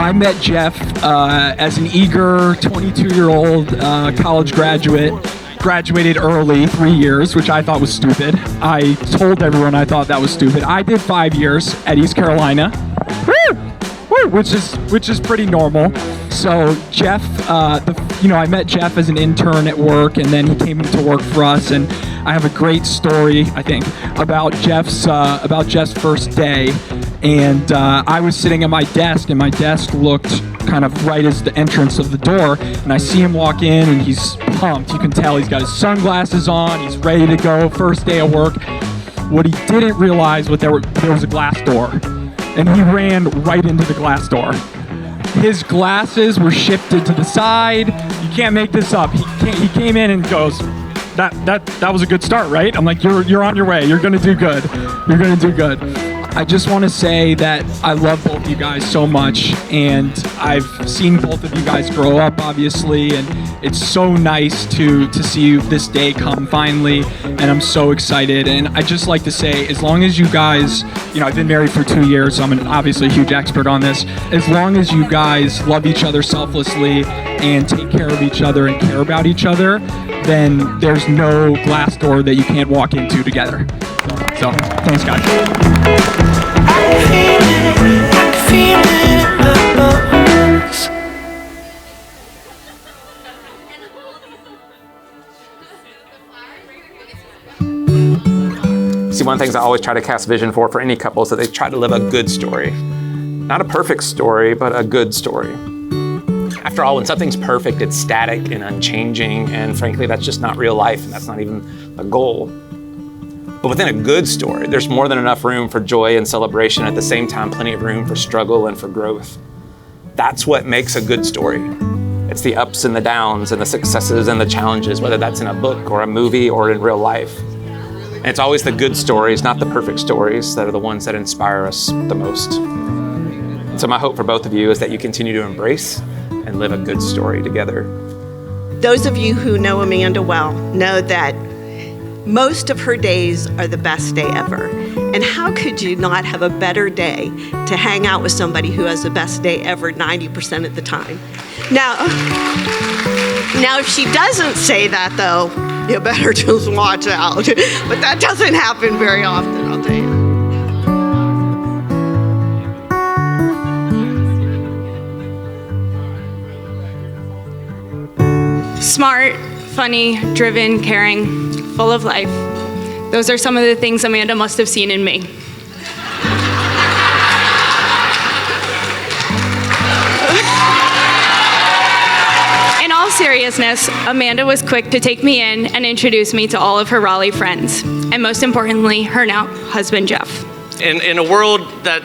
I met Jeff as an eager 22-year-old college graduate. Graduated early, 3 years, which I thought was stupid. I told everyone I thought that was stupid. I did 5 years at East Carolina, which is pretty normal. So Jeff, I met Jeff as an intern at work, and then he came into work for us. And I have a great story, I think, about Jeff's first day. And I was sitting at my desk, and my desk looked kind of right as the entrance of the door, and I see him walk in, and he's pumped. You can tell he's got his sunglasses on, he's ready to go, first day of work. What he didn't realize was there was a glass door, and he ran right into the glass door. His glasses were shifted to the side. You can't make this up. He came in and goes, that was a good start, right? I'm like, you're on your way. You're gonna do good. You're gonna do good. I just want to say that I love both you guys so much, and I've seen both of you guys grow up, obviously, and it's so nice to see this day come finally, and I'm so excited. And I just like to say, as long as you guys, I've been married for 2 years, so I'm obviously a huge expert on this. As long as you guys love each other selflessly and take care of each other and care about each other, then there's no glass door that you can't walk into together. So, thanks, guys. See, one of the things I always try to cast vision for any couple is that they try to live a good story. Not a perfect story, but a good story. After all, when something's perfect, it's static and unchanging, and frankly, that's just not real life, and that's not even a goal. But within a good story, there's more than enough room for joy and celebration, at the same time, plenty of room for struggle and for growth. That's what makes a good story. It's the ups and the downs and the successes and the challenges, whether that's in a book or a movie or in real life. And it's always the good stories, not the perfect stories, that are the ones that inspire us the most. So my hope for both of you is that you continue to embrace and live a good story together. Those of you who know Amanda well know that most of her days are the best day ever. And how could you not have a better day to hang out with somebody who has the best day ever 90% of the time? Now, if she doesn't say that, though, you better just watch out. But that doesn't happen very often, I'll tell you. Smart, funny, driven, caring, full of life. Those are some of the things Amanda must have seen in me. In all seriousness, Amanda was quick to take me in and introduce me to all of her Raleigh friends, and most importantly, her now husband, Jeff. In a world that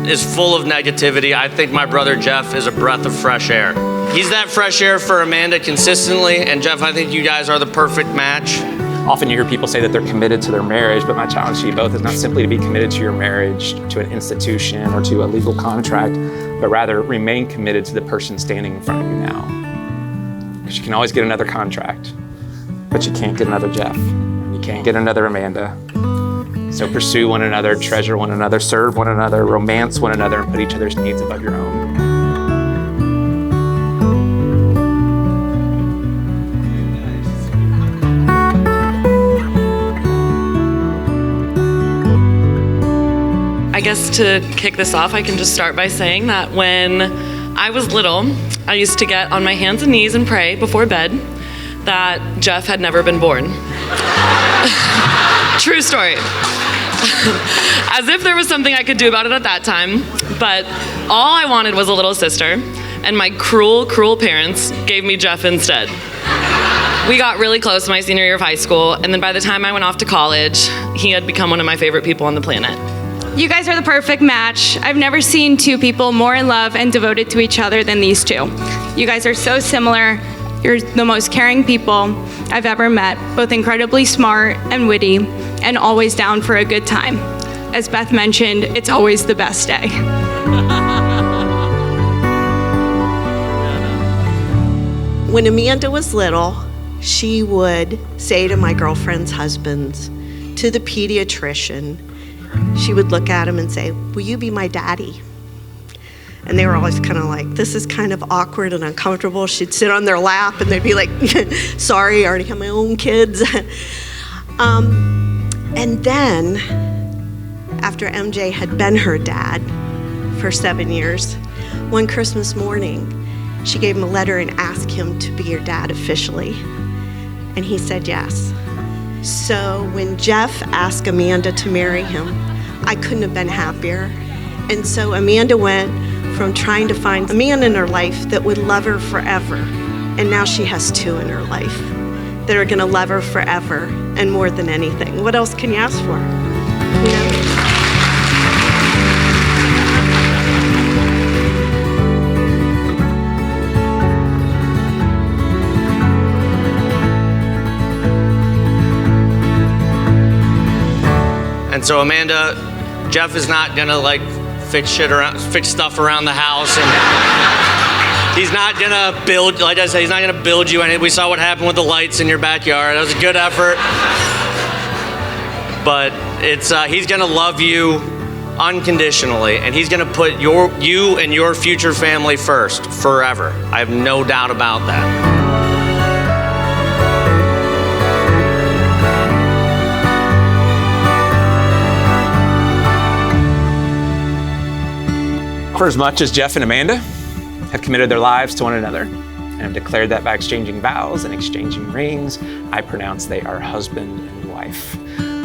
is full of negativity, I think my brother Jeff is a breath of fresh air. He's that fresh air for Amanda consistently, and Jeff, I think you guys are the perfect match. Often you hear people say that they're committed to their marriage, but my challenge to you both is not simply to be committed to your marriage, to an institution, or to a legal contract, but rather remain committed to the person standing in front of you now. Because you can always get another contract, but you can't get another Jeff, and you can't get another Amanda. So pursue one another, treasure one another, serve one another, romance one another, and put each other's needs above your own. I guess to kick this off, I can just start by saying that when I was little, I used to get on my hands and knees and pray before bed that Jeff had never been born. True story. As if there was something I could do about it at that time, but all I wanted was a little sister, and my cruel, cruel parents gave me Jeff instead. We got really close my senior year of high school, and then by the time I went off to college, he had become one of my favorite people on the planet. You guys are the perfect match. I've never seen two people more in love and devoted to each other than these two. You guys are so similar. You're the most caring people I've ever met, both incredibly smart and witty, and always down for a good time. As Beth mentioned, it's always the best day. When Amanda was little, she would say to my girlfriend's husbands, to the pediatrician, she would look at him and say, "Will you be my daddy?" And they were always kind of like, this is kind of awkward and uncomfortable. She'd sit on their lap and they'd be like, sorry, I already have my own kids. And then, after MJ had been her dad for 7 years, one Christmas morning, she gave him a letter and asked him to be her dad officially. And he said yes. So when Jeff asked Amanda to marry him, I couldn't have been happier. And so Amanda went from trying to find a man in her life that would love her forever, and now she has 2 in her life that are gonna love her forever and more than anything. What else can you ask for? You know? And so Amanda, Jeff is not gonna like fix stuff around the house, and he's not gonna build, like I said, he's not gonna build you any. We saw what happened with the lights in your backyard. That was a good effort. But he's gonna love you unconditionally, and he's gonna put you and your future family first forever. I have no doubt about that. For as much as Jeff and Amanda have committed their lives to one another and have declared that by exchanging vows and exchanging rings, I pronounce they are husband and wife.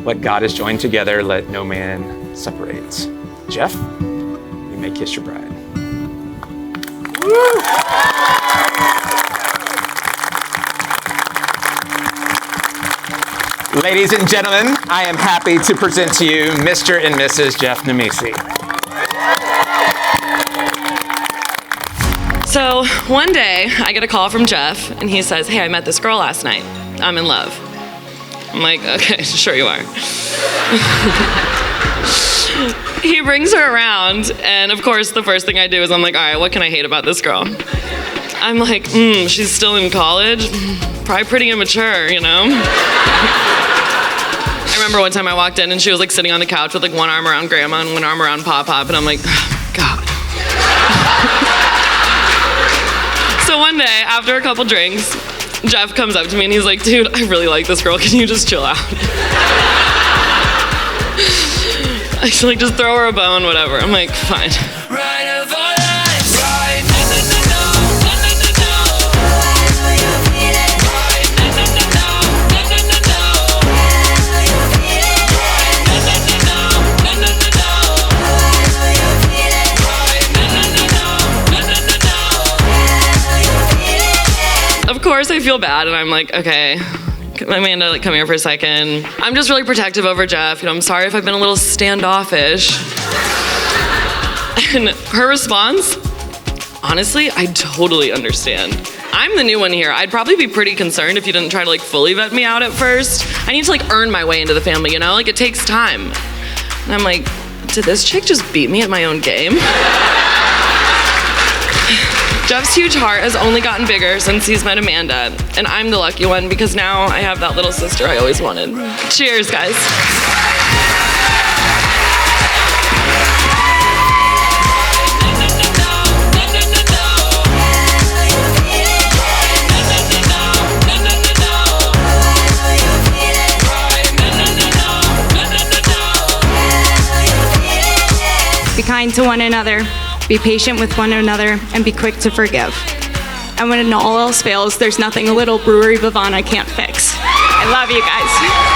What God has joined together, let no man separate. Jeff, you may kiss your bride. Woo! Ladies and gentlemen, I am happy to present to you Mr. and Mrs. Jeff Nemesi. So one day, I get a call from Jeff, and he says, hey, I met this girl last night. I'm in love. I'm like, okay, sure you are. He brings her around, and of course, the first thing I do is I'm like, all right, what can I hate about this girl? I'm like, she's still in college? Probably pretty immature, you know? I remember one time I walked in, and she was like sitting on the couch with like one arm around Grandma and one arm around Pop-Pop, and I'm like, oh, God. So one day, after a couple drinks, Jeff comes up to me and he's like, dude, I really like this girl. Can you just chill out? I should like just throw her a bone, whatever. I'm like, fine. Of course I feel bad and I'm like, okay, Amanda, like come here for a second. I'm just really protective over Jeff. You know, I'm sorry if I've been a little standoffish. And her response, honestly, I totally understand. I'm the new one here. I'd probably be pretty concerned if you didn't try to like fully vet me out at first. I need to like earn my way into the family, you know? Like it takes time. And I'm like, did this chick just beat me at my own game? Jeff's huge heart has only gotten bigger since he's met Amanda, and I'm the lucky one because now I have that little sister I always wanted. Cheers, guys. Be kind to one another. Be patient with one another, and be quick to forgive. And when all else fails, there's nothing a little brewery Bavana can't fix. I love you guys.